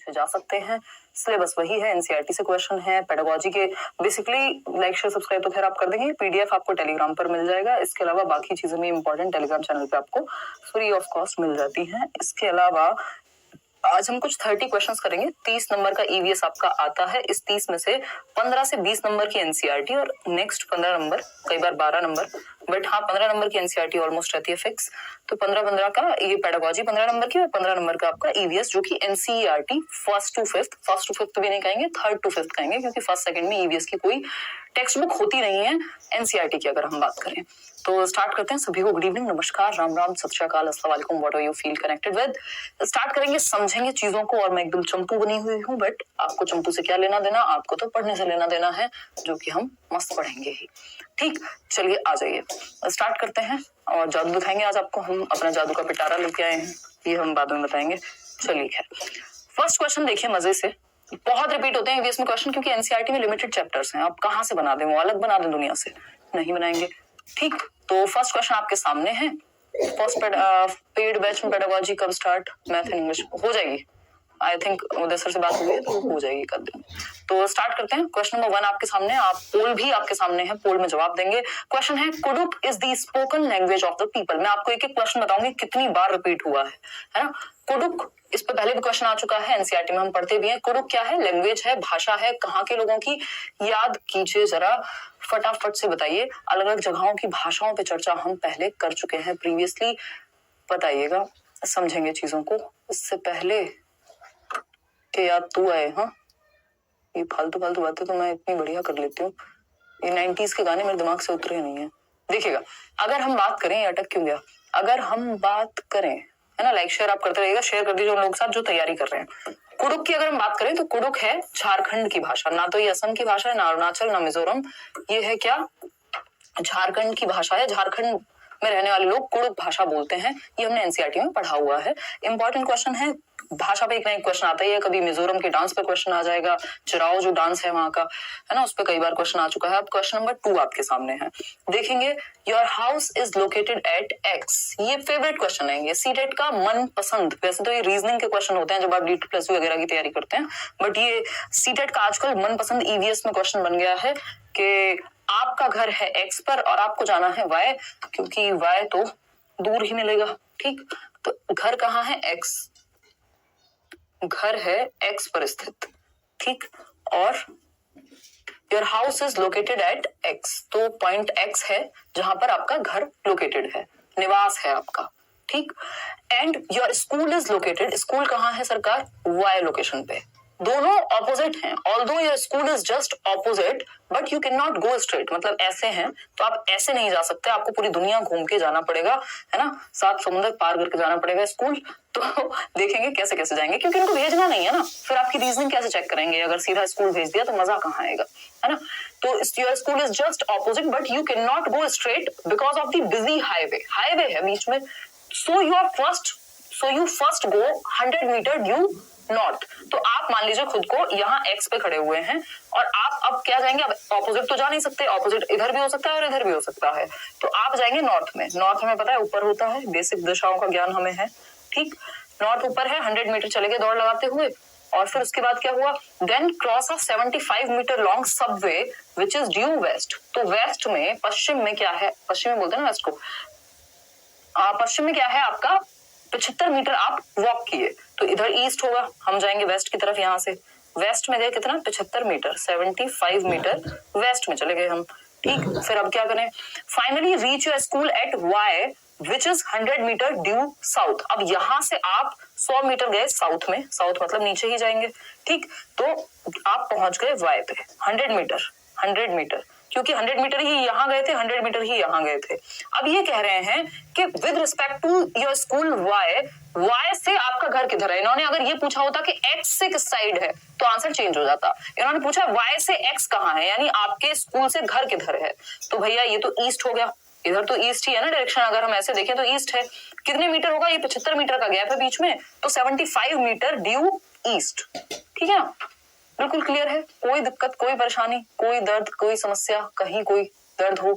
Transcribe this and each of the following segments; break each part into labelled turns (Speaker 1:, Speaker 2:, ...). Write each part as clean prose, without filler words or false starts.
Speaker 1: से जा सकते हैं। सिलेबस वही है, एनसीईआरटी से क्वेश्चन है, पेडागोजी के बेसिकली लाइक शेयर सब्सक्राइब तो खैर आप कर देंगे, पीडीएफ आपको टेलीग्राम पर मिल जाएगा। इसके अलावा बाकी चीजें भी इंपॉर्टेंट टेलीग्राम चैनल पे आपको फ्री ऑफ कॉस्ट मिल जाती हैं। इसके अलावा आज हम कुछ 30 क्वेश्चंस करेंगे। 30 नंबर का ईवीएस आपका आता है। इस 30 में से 15 से 20 नंबर की एनसीईआरटी और नेक्स्ट 15 नंबर, कई बार 12 नंबर, बट हाँ 15 नंबर की एनसीईआरटी ऑलमोस्ट रहती है फिक्स। तो 15-15 का ये पेडागोजी 15 नंबर की और 15 नंबर का आपका ईवीएस, जो कि एनसीईआरटी फर्स्ट टू फिफ्थ भी नहीं कहेंगे, थर्ड टू फिफ्थ कहेंगे, क्योंकि फर्स्ट सेकंड में ईवीएस की कोई टेक्स्ट बुक होती नहीं है एनसीईआरटी की अगर हम बात करें। तो स्टार्ट करते हैं। सभी को गुड इवनिंग, नमस्कार, राम राम, सत श्री अकाल, अस्सलाम वालेकुम, what are you feel connected with. Start करेंगे, समझेंगे चीजों को। और मैं एकदम चंपू बनी हुई हूँ, बट आपको चंपू से क्या लेना देना, आपको तो पढ़ने से लेना देना है, जो कि हम मस्त पढ़ेंगे ही। ठीक, चलिए आ जाइए, स्टार्ट करते हैं। और जादू दिखाएंगे आज आपको, हम अपना जादू का पिटारा लेके आए हैं, ये हम बाद में बताएंगे। चलिए खैर, फर्स्ट क्वेश्चन देखिए मजे से। बहुत रिपीट होते हैं ईवीएस में क्वेश्चन, क्योंकि एनसीईआरटी में लिमिटेड चैप्टर्स हैं। आप कहाँ से बना दें, वो अलग बना दें दुनिया से, नहीं बनाएंगे। ठीक, तो फर्स्ट क्वेश्चन आपके सामने है। फर्स्ट पेड बैच में पेडागोजी कब स्टार्ट, मैथ एंड इंग्लिश हो जाएगी। आई थिंक उदय सर से बात हुई है तो हो जाएगी कर देंगे। तो स्टार्ट करते हैं। क्वेश्चन नंबर 1 आपके सामने, आप पोल भी आपके सामने है, पोल में जवाब देंगे। क्वेश्चन है, Kurukh is the spoken language of the people. मैं आपको एक एक क्वेश्चन बताऊंगी कितनी बार रिपीट हुआ है ना। कुडुक, इस पे पहले भी क्वेश्चन आ चुका है, एनसीईआरटी में हम पढ़ते भी हैं। कुडुक क्या है, लैंग्वेज है, भाषा है, कहाँ के लोगों की, याद कीजिए जरा, फटाफट से बताइए। अलग अलग जगहों की भाषाओं पे चर्चा हम पहले कर चुके हैं प्रीवियसली, बताइएगा, समझेंगे चीजों को। इससे पहले के याद तू आए, हाँ ये फालतू फालतू बातें तो मैं इतनी बढ़िया कर लेती हूँ, ये 90s के गाने मेरे दिमाग से उतरे नहीं है। देखिएगा, अगर हम बात करें, अटक क्यों गया, अगर हम बात करें, है ना, लाइक शेयर आप करते रहिएगा, शेयर कर दीजिए उन लोगों के साथ जो तैयारी कर रहे हैं। कुडुक की अगर हम बात करें तो कुडुक है झारखंड की भाषा, ना तो ये असम की भाषा है, ना अरुणाचल, ना मिजोरम, ये है क्या, झारखंड की भाषा है। झारखंड में रहने वाले लोग कुडुक भाषा बोलते हैं, ये हमने एनसीईआरटी में पढ़ा हुआ है। इंपॉर्टेंट क्वेश्चन है, भाषा पे एक ना एक क्वेश्चन आता ही है। कभी मिजोरम के डांस पे क्वेश्चन आ जाएगा, चिराओ जो डांस है वहां का, है ना, उस पर कई बार क्वेश्चन आ चुका है। अब क्वेश्चन नंबर 2 आपके सामने है, देखेंगे। Your house is located at x, ये फेवरेट क्वेश्चन है, ये सीटेट का मन पसंद। वैसे तो ये रीजनिंग के क्वेश्चन होते हैं जब आप D2+2 वगैरह की तैयारी करते हैं, बट ये सीटेट का आजकल मन पसंद ईवीएस में क्वेश्चन बन गया है कि आपका घर है एक्स पर और आपको जाना है वाई, क्योंकि वाई तो दूर ही मिलेगा। ठीक, तो घर कहाँ है, एक्स, घर है एक्स पर स्थित। ठीक, और your house is located at x, तो पॉइंट एक्स है जहां पर आपका घर लोकेटेड है, निवास है आपका। ठीक, and your school is located, school कहाँ है सरकार, वाई लोकेशन पे। दोनों ऑपोजिट हैं, although your school is just opposite, but you can not go straight, मतलब ऐसे हैं तो आप ऐसे नहीं जा सकते, आपको पूरी दुनिया घूम के जाना पड़ेगा, है ना, 7 समुद्र पार करके जाना पड़ेगा स्कूल। तो देखेंगे कैसे कैसे जाएंगे, क्योंकि इनको भेजना नहीं है ना, फिर आपकी रीजनिंग कैसे चेक करेंगे, अगर सीधा स्कूल भेज दिया तो मजा कहाँ आएगा, है ना। तो your school is just opposite but you can not go straight because of the busy highway, highway है बीच में। So you first go 100 meter due north. तो आप मान लीजिए खुद को यहाँ एक्स पे खड़े हुए हैं और आप अब क्या जाएंगे, अब ऑपोजिट तो जा नहीं सकते, ऑपोजिट इधर भी हो सकता है और इधर भी हो सकता है, तो आप जाएंगे नॉर्थ में। नॉर्थ हमें पता है ऊपर होता है, बेसिक दिशाओं का ज्ञान हमें है। ठीक, नॉर्थ ऊपर है, 100 मीटर चले गए दौड़ लगाते हुए, और फिर उसके बाद क्या हुआ, then cross a 75 meter long subway which is due west. तो वेस्ट में, पश्चिम में क्या है, पश्चिम में बोलते हैं ना वेस्ट को, पश्चिम में क्या है आपका, 75 मीटर आप वॉक किए, तो इधर ईस्ट होगा, हम जाएंगे वेस्ट की तरफ। यहाँ से वेस्ट में गए कितना, 75 मीटर, 75 मीटर वेस्ट में चले गए हम। ठीक, फिर अब क्या करें, finally reach your school at Y which is 100 meter due south. अब यहां से आप 100 मीटर गए साउथ में, साउथ मतलब नीचे ही जाएंगे। ठीक, तो आप पहुंच गए वाई पे, 100 मीटर, क्योंकि 100 मीटर ही यहाँ गए थे, 100 मीटर ही यहाँ गए थे। अब ये कह रहे हैं कि with respect to your school Y से आपका घर किधर है। इन्होंने अगर ये पूछा होता कि एक्स से किस साइड है तो आंसर चेंज हो जाता। इन्होंने पूछा वाई से एक्स कहाँ है, यानी आपके स्कूल से घर किधर है, तो भैया ये तो ईस्ट हो गया, इधर तो ईस्ट ही है ना डायरेक्शन, अगर हम ऐसे देखें तो ईस्ट है। कितने मीटर होगा, ये 75 मीटर का गैप है बीच में, तो 75 मीटर ड्यू ईस्ट। ठीक है, बिल्कुल क्लियर है, कोई दिक्कत, कोई परेशानी, कोई दर्द, कोई समस्या, कहीं कोई दर्द हो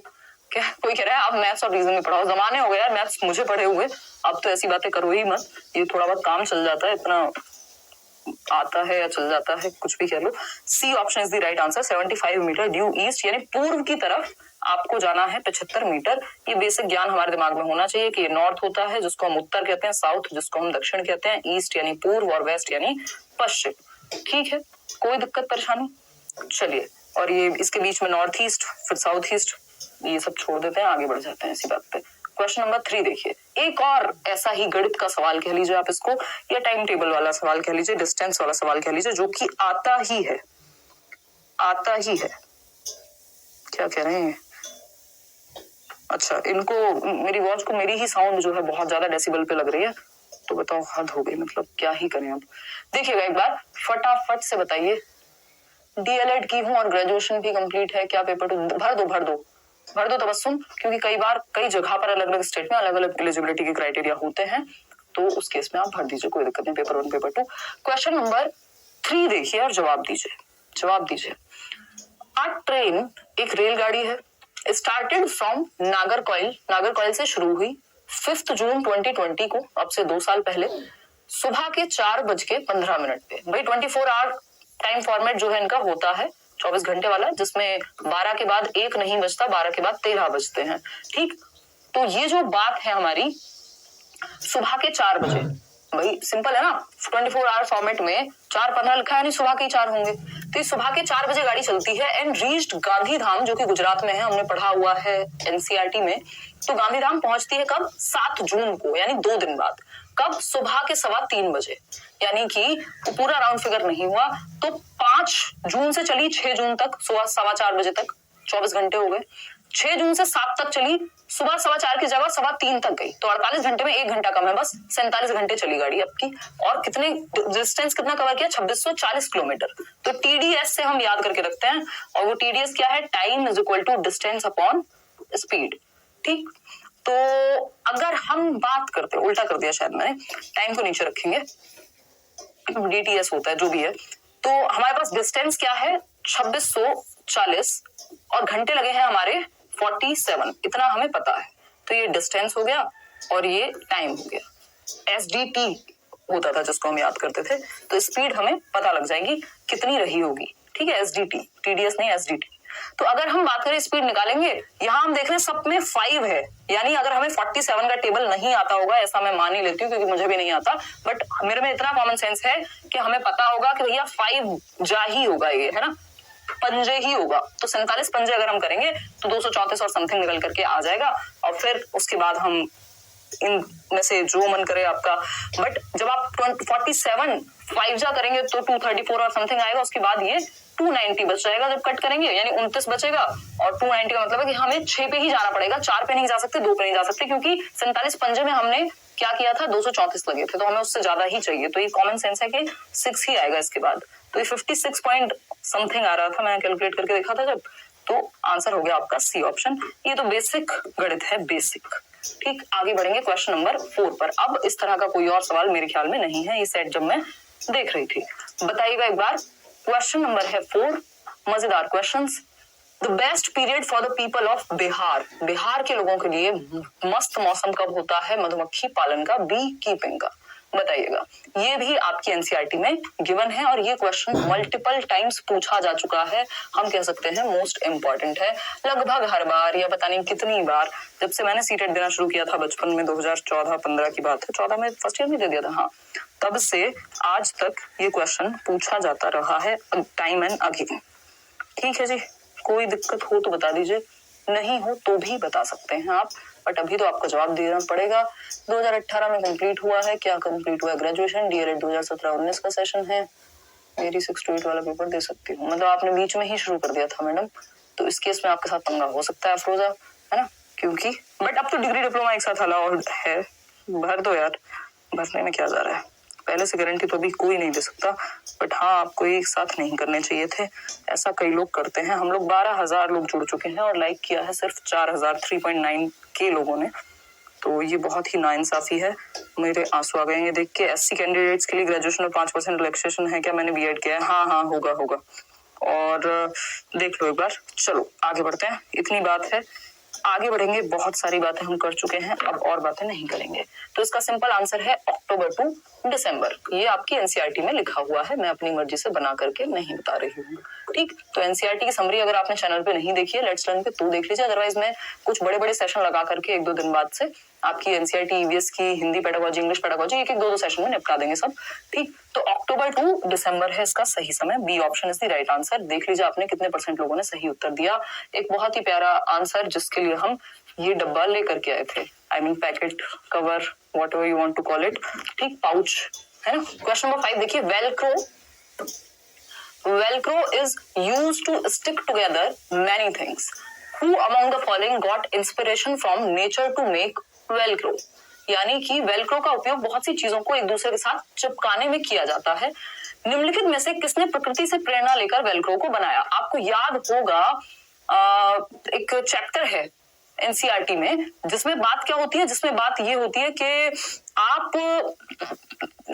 Speaker 1: क्या, कोई कह रहा है आप मैथ्स और रीजनिंग पढ़ाओ, जमाने हो गए यार मैथ्स मुझे पढ़े हुए, अब तो ऐसी बातें करो ही मत, ये थोड़ा बहुत काम चल जाता है, इतना आता है या चल जाता है, कुछ भी कह लो। C option is the right answer. 75 metre due east, यानी पूर्व की तरफ आपको जाना है 75 मीटर। ये बेसिक ज्ञान हमारे दिमाग में होना चाहिए कि ये नॉर्थ होता है जिसको हम उत्तर कहते हैं, साउथ जिसको हम दक्षिण कहते हैं, ईस्ट यानी पूर्व और वेस्ट यानी पश्चिम। ठीक है, कोई दिक्कत परेशानी? चलिए, और ये इसके बीच में नॉर्थ ईस्ट फिर साउथ ईस्ट, ये सब छोड़ देते हैं, आगे बढ़ जाते हैं इसी बात पे। क्वेश्चन नंबर 3 देखिए, एक और ऐसा ही गणित का सवाल कह लीजिए आप इसको, या टाइम टेबल वाला सवाल कह लीजिए, डिस्टेंस वाला सवाल कह लीजिए, जो कि आता ही है। क्या कह रहे हैं? अच्छा, इनको मेरी वॉच को मेरी ही साउंड जो है बहुत ज्यादा डेसिबल पे लग रही है, तो बताओ हद हो गई, मतलब क्या ही करें अब। देखिएगा एक बार फटाफट से बताइए, डीएलएड की हूं और ग्रेजुएशन भी कंप्लीट है, क्या पेपर भर दो तबस्सुम, क्योंकि कई बार कई जगह पर अलग अलग स्टेट में अलग अलग एलिजिबिलिटी के क्राइटेरिया होते हैं, तो उस केस में आप भर दीजिए, कोई दिक्कत नहीं। Paper 1 paper 2। क्वेश्चन नंबर 3 देखिए और जवाब दीजिए। आ ट्रेन एक रेलगाड़ी है, स्टार्टेड फ्रॉम नागरकोइल से शुरू हुई 5 जून 2020 को, अब से 2 साल पहले, सुबह के 4:15 पे। भाई 24 आवर टाइम फॉर्मेट जो है इनका होता है 24 घंटे वाला, जिसमें 12 के बाद 1 नहीं बजता, 12 के बाद 13 बजते हैं। ठीक, तो ये जो बात है हमारी सुबह के 4 बजे, भाई सिंपल है ना, 24 आवर फॉर्मेट में 4:15 लिखा है, यानी सुबह के 4 होंगे। तो सुबह के 4 बजे गाड़ी चलती है एंड रीच्ड गांधीधाम, जो कि गुजरात में है, हमने पढ़ा हुआ है एनसीईआरटी में। तो गांधीधाम पहुंचती है कब? 7 जून को, यानी 2 दिन बाद। कब? सुबह के 3:15 बजे, यानी कि पूरा राउंड फिगर नहीं हुआ, तो 5 जून से चली 6 जून तक, सुबह 4:15 बजे तक, 24 घंटे हो गए। 6 जून से 7 तक चली, सुबह 4:15 की जगह 3:15 तक गई, तो 48 घंटे में 1 घंटा कम है, बस 47 घंटे चली गाड़ी आपकी। और कितने डिस्टेंस कितना कवर किया? 2640 किलोमीटर। तो टीडीएस से हम याद करके रखते हैं, और वो टीडीएस क्या है? Time is equal to distance upon speed. ठीक, तो अगर हम बात करते, उल्टा कर दिया शायद मैंने, टाइम को नीचे रखेंगे, डीटीएस होता है जो भी है, तो हमारे पास डिस्टेंस क्या है? 2640 और घंटे लगे हैं हमारे 47, इतना हमें पता है। तो ये डिस्टेंस हो गया और ये टाइम हो गया। एसडीटी होता था जिसको हम याद करते थे, तो स्पीड हमें पता लग जाएगी कितनी रही होगी। ठीक है, एसडीटी, टीडीएस नहीं एसडीटी। तो अगर हम बात करें स्पीड निकालेंगे, यहां हम देख रहे हैं सब में 5 है, यानी अगर हमें 47 का टेबल नहीं आता होगा, ऐसा मैं मान ही लेती हूँ क्योंकि मुझे भी नहीं आता, बट मेरे में इतना कॉमन सेंस है कि हमें पता होगा कि भैया 5 जा ही होगा, ये है ना, पंजे ही होगा। तो 47 पंजे अगर हम करेंगे तो 234 और समथिंग निकल करके आ जाएगा, और फिर उसके बाद हम इन में से जो मन करे आपका। बट जब आप 47 5 जा करेंगे तो 234 और समथिंग आएगा, उसके बाद ये 290 बच जाएगा जब कट करेंगे, यानी 29 बचेगा। और 290 का मतलब है कि हमें 6 पे ही जाना पड़ेगा, 4 पे नहीं जा सकते, 2 पे नहीं जा सकते, क्योंकि 47 पंजे में हमने क्या किया था? 234 लगे थे, तो हमें उससे ज्यादा ही चाहिए। तो ये कॉमन सेंस है कि 6 ही आएगा इसके बाद। तो ये 56 पॉइंट समथिंग आ रहा था, मैंने कैलकुलेट करके देखा था जब, तो आंसर हो गया आपका सी ऑप्शन। ये तो बेसिक गणित है, बेसिक। ठीक, आगे बढ़ेंगे क्वेश्चन नंबर 4 पर। अब इस तरह का कोई और सवाल मेरे ख्याल में नहीं है, ये सेट जब मैं देख रही थी। बताइएगा एक बार, क्वेश्चन नंबर है 4, मजेदार questions. The best period for the people of Bihar, Bihar के लोगों के लिए मस्त मौसम कब होता है मधुमक्खी पालन का, बी कीपिंग का? बताइएगा। ये भी आपकी एनसीईआरटी में गिवन है और ये क्वेश्चन मल्टीपल टाइम्स पूछा जा चुका है, हम कह सकते हैं मोस्ट इंपॉर्टेंट है। लगभग हर बार या पता नहीं कितनी बार, जब से मैंने सीटेट देना शुरू किया था बचपन में, 2014-15 की बात है, 14 में फर्स्ट ईयर में दे दिया था, हाँ, तब से आज तक ये क्वेश्चन पूछा जाता रहा है, टाइम एंड अगेन। ठीक है जी, कोई दिक्कत हो तो बता दीजिए, नहीं हो तो भी बता सकते हैं आप, बट अभी तो आपको जवाब देना पड़ेगा। 2018 में कंप्लीट हुआ है, क्या कंप्लीट हुआ है? ग्रेजुएशन। डीएलएड 2017-19 का सेशन है, मेरी 6 to 8 वाला पेपर दे सकती हूँ, मतलब आपने बीच में ही शुरू कर दिया था मैडम, तो इस केस में आपके साथ पंगा हो सकता है अफरोजा, है ना, क्योंकि बट अब तो डिग्री डिप्लोमा एक साथ अलाउड है, भर दो यार, भरने में क्या जा रहा है। पहले से गारंटी तो अभी कोई नहीं दे सकता, बट हाँ आपको एक साथ नहीं करने चाहिए थे, ऐसा कई लोग करते हैं। हम लोग 12,000 लोग जुड़ चुके हैं और लाइक किया है सिर्फ 4,000 3.9 लोगों ने, तो ये बहुत ही नाइंसाफी है। मेरे आंसू आ गए ये देख के। एससी कैंडिडेट्स के लिए ग्रेजुएशन में 5% रिलैक्सेशन है क्या? मैंने बीएड किया है, हाँ होगा। और देख लो एक बार, चलो आगे बढ़ते हैं, इतनी बात है। आगे बढ़ेंगे, बहुत सारी बातें हम कर चुके हैं, अब और बातें नहीं करेंगे। तो इसका सिंपल आंसर है अक्टूबर टू दिसंबर। ये आपकी एनसीईआरटी में लिखा हुआ है, मैं अपनी मर्जी से बना करके नहीं बता रही हूँ। ठीक, तो एनसीईआरटी की समरी अगर आपने चैनल पे नहीं देखी है लेट्स लर्न पे तो देख लीजिए, अदरवाइज मैं कुछ बड़े बड़े सेशन लगा करके 1-2 दिन बाद से आपकी एनसीईआरटी ईवीएस की हिंदी पेडागोजी, इंग्लिश पेडागोजी एक 2-2 सेशन में निपटा देंगे सब। ठीक, तो अक्टूबर टू दिसंबर है इसका सही समय। B option is the right answer. देख लीजिए आपने कितने % लोगों ने सही उत्तर दिया। एक बहुत ही प्यारा आंसर जिसके लिए हम ये डब्बा लेकर के आए थे, I mean packet, cover, whatever you want to call it. ठीक, पाउच है ना। क्वेश्चन नंबर 5 देखिए, Velcro is used to stick together many things. Who among the following got inspiration from nature to make Velcro? यानी कि Velcro का उपयोग बहुत सी चीजों को एक दूसरे के साथ चिपकाने में किया जाता है। निम्नलिखित में से किसने प्रकृति से प्रेरणा लेकर वेलक्रो को बनाया? आपको याद होगा एक चैप्टर है एनसीईआरटी में जिसमें बात क्या होती है, जिसमें बात ये होती है कि आप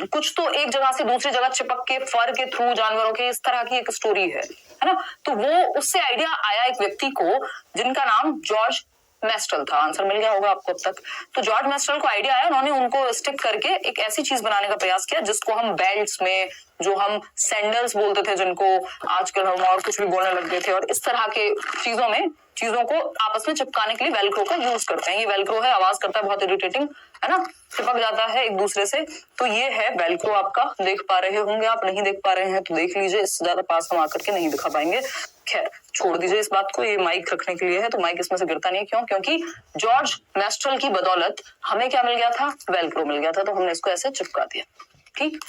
Speaker 1: कुछ तो एक जगह से दूसरी जगह चिपक के फर के थ्रू जानवरों के, इस तरह की एक स्टोरी है ना। तो वो उससे आइडिया आया एक व्यक्ति को जिनका नाम जॉर्ज मेस्टल था। आंसर मिल गया होगा आपको अब तक। तो जॉर्ज मेस्टल को आइडिया आया, उन्होंने उनको स्टिक करके एक ऐसी चीज बनाने का प्रयास किया जिसको हम बेल्ट्स में, जो हम सैंडल्स बोलते थे जिनको आजकल हम और कुछ भी बोलने लग गए थे, और इस तरह के चीजों में चीजों को आपस में चिपकाने के लिए वेलक्रो का यूज करते हैं। ये वेलक्रो है, आवाज करता है बहुत इरिटेटिंग, है ना, चिपक जाता है एक दूसरे से। तो ये है वेलक्रो, आपका देख पा रहे होंगे आप, नहीं देख पा रहे हैं तो देख लीजिए, इससे ज्यादा पास हम आकर के नहीं दिखा पाएंगे। खैर छोड़ दीजिए इस बात को, ये माइक रखने के लिए है तो माइक इसमें से गिरता नहीं है। क्यों? क्योंकि जॉर्ज मेस्ट्रल की बदौलत हमें क्या मिल गया था? वेलक्रो मिल गया था, तो हमने इसको ऐसे चिपका दिया। ठीक,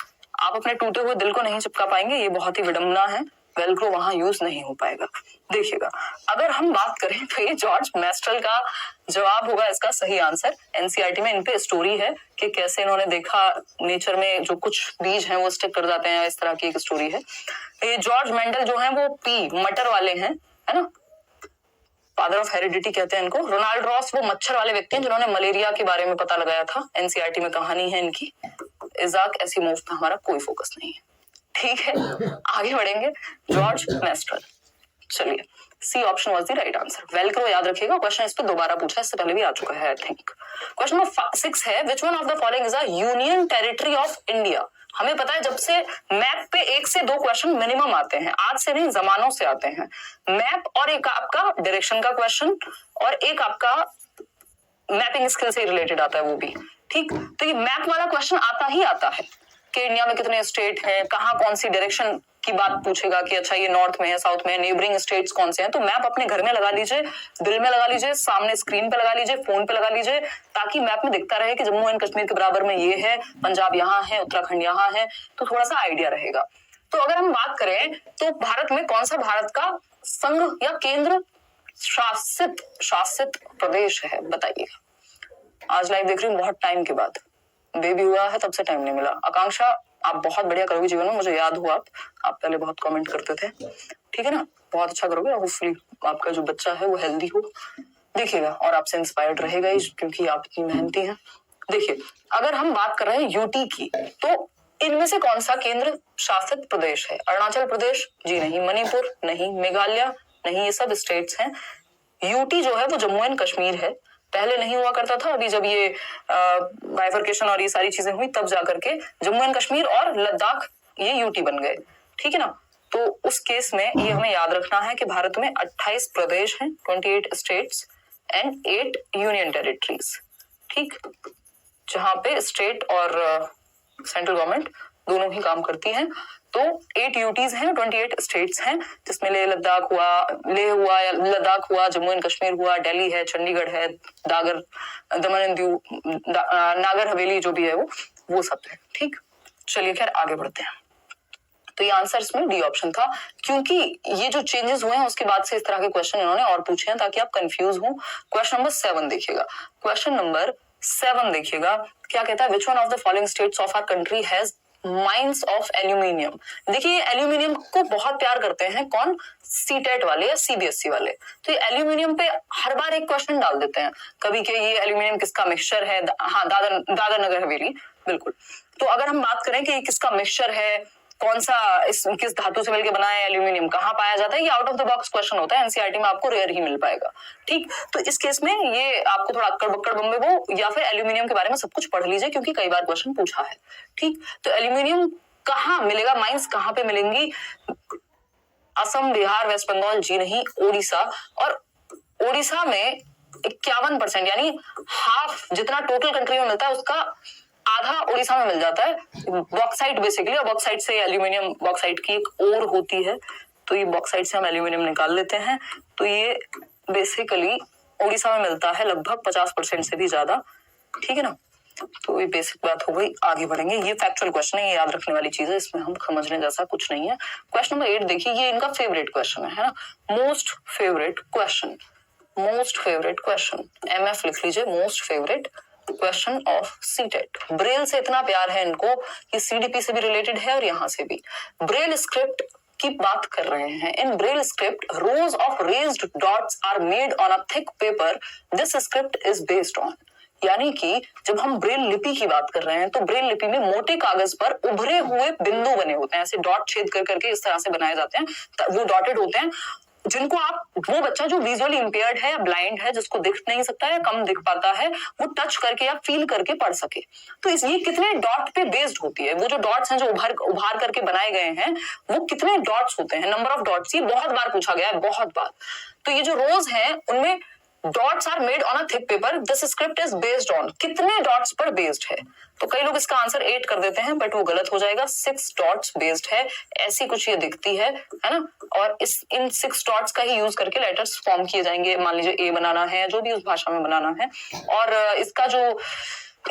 Speaker 1: आप अपने टूटे हुए दिल को नहीं चिपका पाएंगे, ये बहुत ही विडंबना है, वेलक्रो वहां यूज नहीं हो पाएगा। देखिएगा, अगर हम बात करें तो ये जॉर्ज मेस्ट्रल का जवाब होगा इसका सही आंसर। एनसीईआरटी में इन पे स्टोरी है कि कैसे इन्होंने देखा नेचर में जो कुछ बीज हैं वो स्टिक कर जाते हैं, इस तरह की एक स्टोरी है। ये जॉर्ज मेंडल जो है वो मटर वाले हैं, है ना, फादर ऑफ हेरिडिटी कहते हैं इनको। रोनाल्ड रॉस वो मच्छर वाले व्यक्ति हैं जिन्होंने मलेरिया के बारे में पता लगाया था। एनसीईआरटी में कहानी है इनकी। इजाक एसिमोव पे हमारा कोई फोकस नहीं है। ठीक है, आगे बढ़ेंगे। जॉर्ज मेस्ट्रल, चलिए C option was the right answer. Velcro याद रखिएगा, क्वेश्चन इस पे दोबारा पूछा, इससे पहले भी आ चुका है आई थिंक। क्वेश्चन नंबर 6 है, which one of the following is a union territory of India? हमें पता है जब से मैप पे 1 से 2 क्वेश्चन मिनिमम आते हैं, आज से नहीं जमानों से आते हैं मैप, और एक आपका डायरेक्शन का क्वेश्चन और एक आपका मैपिंग स्किल से रिलेटेड आता है वो भी। ठीक, तो ये मैप वाला क्वेश्चन आता ही आता है कि इंडिया में कितने स्टेट हैं, कहाँ कौन सी डायरेक्शन की बात पूछेगा कि अच्छा ये नॉर्थ में है, साउथ में है, नेबरिंग स्टेट्स कौन से हैं। तो मैप अपने घर में लगा लीजिए, दिल में लगा लीजिए, सामने स्क्रीन पे लगा लीजिए, फोन पे लगा लीजिए, ताकि मैप में दिखता रहे कि जम्मू एंड कश्मीर के बराबर में ये है, पंजाब यहाँ है, उत्तराखंड यहाँ है, तो थोड़ा सा आइडिया रहेगा। तो अगर हम बात करें तो भारत में कौन सा भारत का संघ या केंद्र शासित प्रदेश है, बताइएगा। आज लाइव देख रही हूँ बहुत टाइम के बाद, बेबी हुआ है तब से टाइम नहीं मिला। आकांक्षा आप बहुत बढ़िया करोगे जीवन में, मुझे याद हुआ आप पहले बहुत कमेंट करते थे, ठीक है ना, बहुत अच्छा करोगे। होपफुली आपका जो बच्चा है वो हेल्दी हो, देखिएगा, और आपसे इंस्पायर्ड रहेगा ही क्योंकि आप इतनी मेहनती हैं। देखिए, अगर हम बात कर रहे हैं यूटी की, तो इनमें से कौन सा केंद्र शासित प्रदेश है? अरुणाचल प्रदेश जी नहीं, मणिपुर नहीं, मेघालय नहीं, ये सब स्टेट्स हैं। यूटी जो है वो जम्मू एंड कश्मीर है, पहले नहीं हुआ करता था, अभी जब ये बाइफर्केशन और ये सारी चीजें हुई तब जाकर के जम्मू एंड कश्मीर और लद्दाख ये यूटी बन गए, ठीक है ना। तो उस केस में ये हमें याद रखना है कि भारत में 28 प्रदेश हैं, 28 स्टेट्स एंड 8 यूनियन टेरिटरीज, ठीक, जहां पे स्टेट और सेंट्रल गवर्नमेंट दोनों ही काम करती हैं। तो 8 यूटीज हैं, 28 स्टेट्स हैं, जिसमें लेह हुआ, लद्दाख हुआ, जम्मू एंड कश्मीर हुआ, दिल्ली है, चंडीगढ़ है, दादर, दमन एंड दीव, नागर हवेली जो भी है वो सब है। ठीक, चलिए खैर आगे बढ़ते हैं। तो ये आंसर इसमें डी ऑप्शन था, क्योंकि ये जो चेंजेस हुए हैं उसके बाद से इस तरह के क्वेश्चन इन्होंने और पूछे हैं ताकि आप कंफ्यूज हो। क्वेश्चन नंबर 7 देखिएगा, क्वेश्चन नंबर 7 देखिएगा, क्या कहता है, which one of the following states of our country has mines of aluminium? देखिए एल्यूमिनियम को बहुत प्यार करते हैं कौन? सीटेट वाले या सीबीएसई वाले। तो ये एल्यूमिनियम पे हर बार एक क्वेश्चन डाल देते हैं, कभी के ये एल्यूमिनियम किसका मिक्सचर है। हाँ, दादर नगर हवेली, बिल्कुल। तो अगर हम बात करें कि किसका मिक्सचर है, कौन सा किस धातु से मिलकर बना है, एल्यूमिनियम कहाँ पाया जाता है, ये out of the box question होता है, एनसीईआरटी में आपको रेयर ही मिल पाएगा। ठीक, तो इस केस में ये आपको थोड़ा अक्कड़ बक्कड़ बम्बे वो या फिर एल्यूमिनियम के बारे में सब कुछ पढ़ लीजिए, क्योंकि कई बार क्वेश्चन पूछा है। ठीक, तो एल्यूमिनियम कहाँ मिलेगा, माइंस कहाँ पे मिलेंगी, असम, बिहार, वेस्ट बंगाल, जी नहीं, ओडिशा। और ओडिशा में 51% यानी हाफ जितना टोटल कंट्री में मिलता है उसका आधा ओडिशा में मिल जाता है, बॉक्साइट बेसिकली। और बॉक्साइट से एल्यूमिनियम, बॉक्साइट की एक ओर होती है, तो ये बॉक्साइट से हम एल्यूमिनियम निकाल लेते हैं, तो ये बेसिकली ओडिशा में मिलता है लगभग 50% से भी ज्यादा। ठीक है ना, तो ये बेसिक बात हो गई। आगे बढ़ेंगे, ये फैक्चुअल क्वेश्चन है, ये याद रखने वाली चीज है, इसमें हम समझने जैसा कुछ नहीं है। क्वेश्चन नंबर 8 देखिए, ये इनका फेवरेट क्वेश्चन है ना, most favourite question, most favourite question, MF लिख लीजिए, most favourite question of CTET. Braille से इतना प्यार है इनको कि CDP से भी रिलेटेड है और यहां से भी। ब्रेल स्क्रिप्ट की बात कर रहे हैं। In Braille script rows of raised dots are made on a thick paper, this script is based on. यानी कि जब हम ब्रेल लिपि की बात कर रहे हैं तो ब्रेल लिपि में मोटे कागज पर उभरे हुए बिंदु बने होते हैं, ऐसे डॉट छेद कर करके इस तरह से बनाए जाते हैं, वो डॉटेड होते हैं, जिनको आप, वो बच्चा जो विजुअली इंपेयर्ड है या ब्लाइंड है, जिसको दिख नहीं सकता है, कम दिख पाता है, वो टच करके या फील करके पढ़ सके। तो ये कितने डॉट पे बेस्ड होती है, वो जो डॉट्स हैं जो उभार करके बनाए गए हैं, वो कितने डॉट्स होते हैं, नंबर ऑफ डॉट्स, ये बहुत बार पूछा गया है, बहुत बार। तो ये जो रोज हैं उनमें dots are made on a thick paper, this script is based on, कितने डॉट्स पर बेस्ड है। तो कई लोग इसका आंसर 8 कर देते हैं, बट वो गलत हो जाएगा, 6 डॉट्स बेस्ड है, ऐसी कुछ ये दिखती है ना। और इन 6 डॉट्स का ही यूज करके लेटर्स फॉर्म किए जाएंगे, मान लीजिए ए बनाना है, जो भी उस भाषा में बनाना है। और इसका जो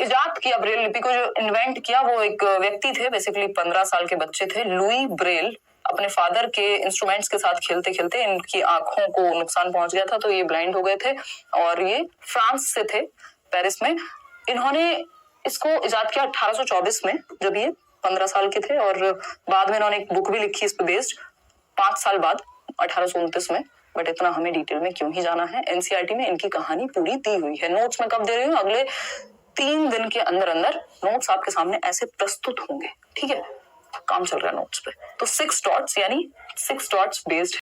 Speaker 1: इजाद किया, ब्रेल लिपि को जो इन्वेंट किया, वो एक व्यक्ति थे, बेसिकली 15 साल के बच्चे थे, लुई ब्रेल। अपने फादर के इंस्ट्रूमेंट्स के साथ खेलते खेलते इनकी आंखों को नुकसान पहुंच गया था, तो ये ब्लाइंड हो गए थे, और ये फ्रांस से थे, पेरिस में। इन्होंने इसको इजाद किया 1824 में, जब ये 15 साल के थे, और बाद में इन्होंने एक बुक भी लिखी इस पे बेस्ड 5 साल बाद, 1829 में। बट इतना हमें डिटेल में क्यों ही जाना है, एनसीईआरटी में इनकी कहानी पूरी दी हुई है। नोट्स में कब दे रही हूँ, अगले 3 दिन के अंदर अंदर नोट्स आपके सामने ऐसे प्रस्तुत होंगे। ठीक है, काम चल रहा है नोट्स पे। तो 6 डॉट्स यानी 6 डॉट्स बेस्ड